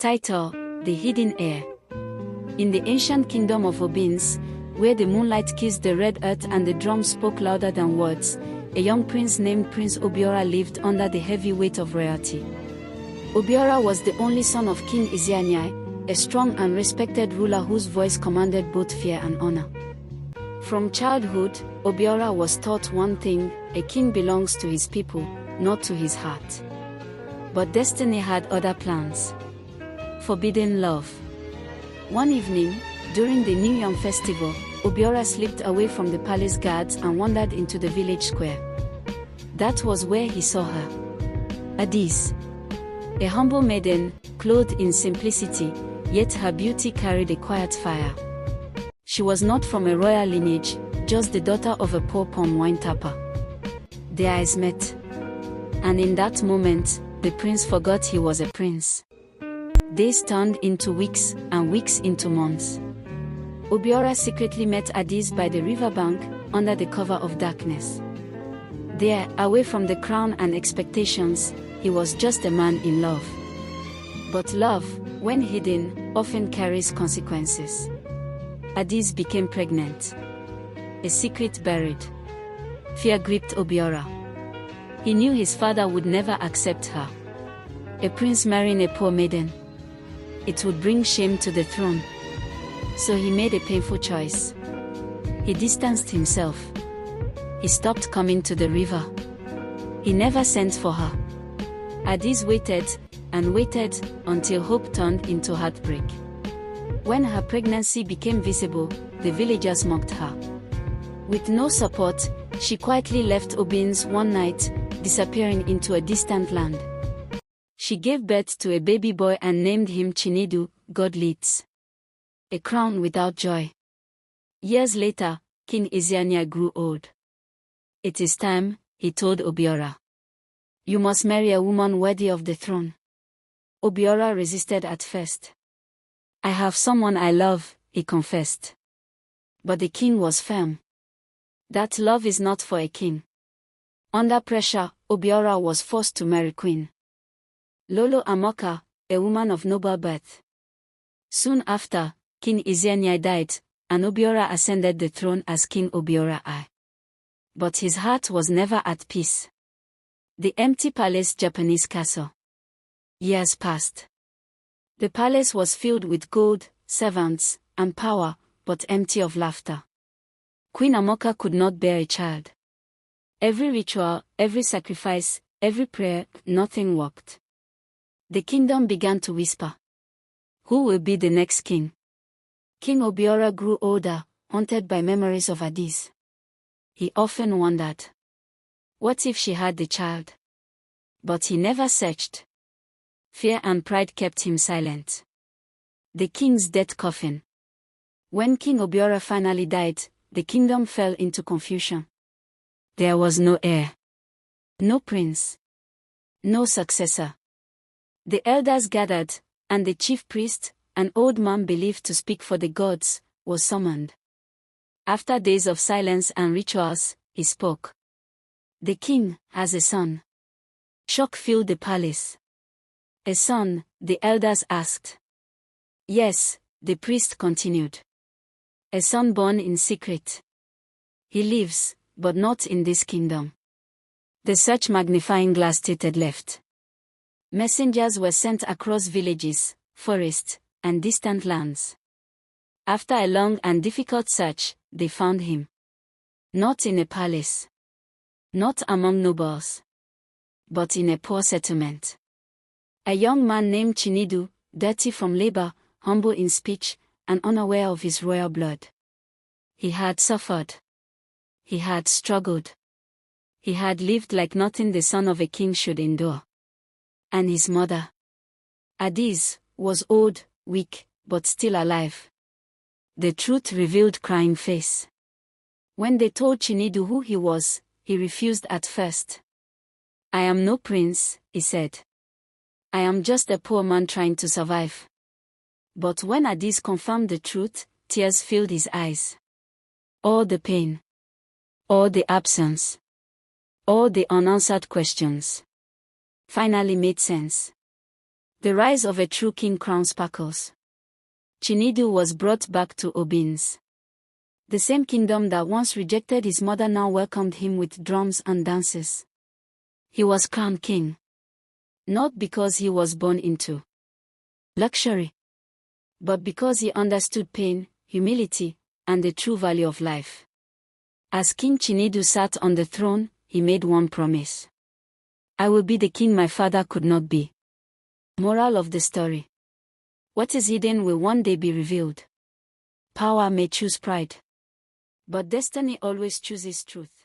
Title: The Hidden Heir. In the ancient kingdom of Obins, where the moonlight kissed the red earth and the drums spoke louder than words, a young prince named Prince Obiora lived under the heavy weight of royalty. Obiora was the only son of King Izianiai, a strong and respected ruler whose voice commanded both fear and honor. From childhood, Obiora was taught one thing: a king belongs to his people, not to his heart. But destiny had other plans. Forbidden love. One evening, during the New Yam festival, Obiora slipped away from the palace guards and wandered into the village square. That was where he saw her. Adis. A humble maiden, clothed in simplicity, yet her beauty carried a quiet fire. She was not from a royal lineage, just the daughter of a poor palm wine tapper. Their eyes met. And in that moment, the prince forgot he was a prince. Days turned into weeks, and weeks into months. Obiora secretly met Adis by the riverbank, under the cover of darkness. There, away from the crown and expectations, he was just a man in love. But love, when hidden, often carries consequences. Adis became pregnant. A secret buried. Fear gripped Obiora. He knew his father would never accept her. A prince marrying a poor maiden. It would bring shame to the throne. So he made a painful choice. He distanced himself. He stopped coming to the river. He never sent for her. Adis waited, and waited, until hope turned into heartbreak. When her pregnancy became visible, the villagers mocked her. With no support, she quietly left Obins one night, disappearing into a distant land. She gave birth to a baby boy and named him Chinedu, God leads. A crown without joy. Years later, King Iziania grew old. It is time, he told Obiora. You must marry a woman worthy of the throne. Obiora resisted at first. I have someone I love, he confessed. But the king was firm. That love is not for a king. Under pressure, Obiora was forced to marry Queen Lolo Amoka, a woman of noble birth. Soon after, King Izianiai died, and Obiora ascended the throne as King Obiora I. But his heart was never at peace. The empty palace Japanese castle. Years passed. The palace was filled with gold, servants, and power, but empty of laughter. Queen Amoka could not bear a child. Every ritual, every sacrifice, every prayer, nothing worked. The kingdom began to whisper. Who will be the next king? King Obiora grew older, haunted by memories of Adis. He often wondered. What if she had the child? But he never searched. Fear and pride kept him silent. The king's death coffin. When King Obiora finally died, the kingdom fell into confusion. There was no heir. No prince. No successor. The elders gathered, and the chief priest, an old man believed to speak for the gods, was summoned. After days of silence and rituals, he spoke. The king has a son. Shock filled the palace. A son, the elders asked. Yes, the priest continued. A son born in secret. He lives, but not in this kingdom. The search magnifying glass stated left. Messengers were sent across villages, forests, and distant lands. After a long and difficult search, they found him. Not in a palace. Not among nobles. But in a poor settlement. A young man named Chinedu, dirty from labor, humble in speech, and unaware of his royal blood. He had suffered. He had struggled. He had lived like nothing the son of a king should endure. And his mother, Adis, was old, weak, but still alive. The truth revealed crying face. When they told Chinedu who he was, he refused at first. I am no prince, he said. I am just a poor man trying to survive. But when Adis confirmed the truth, tears filled his eyes. All the pain. All the absence. All the unanswered questions. Finally made sense. The rise of a true king crown sparkles. Chinedu was brought back to Obins. The same kingdom that once rejected his mother now welcomed him with drums and dances. He was crowned king. Not because he was born into luxury, but because he understood pain, humility, and the true value of life. As King Chinedu sat on the throne, he made one promise. I will be the king my father could not be. Moral of the story. What is hidden will one day be revealed. Power may choose pride, but destiny always chooses truth.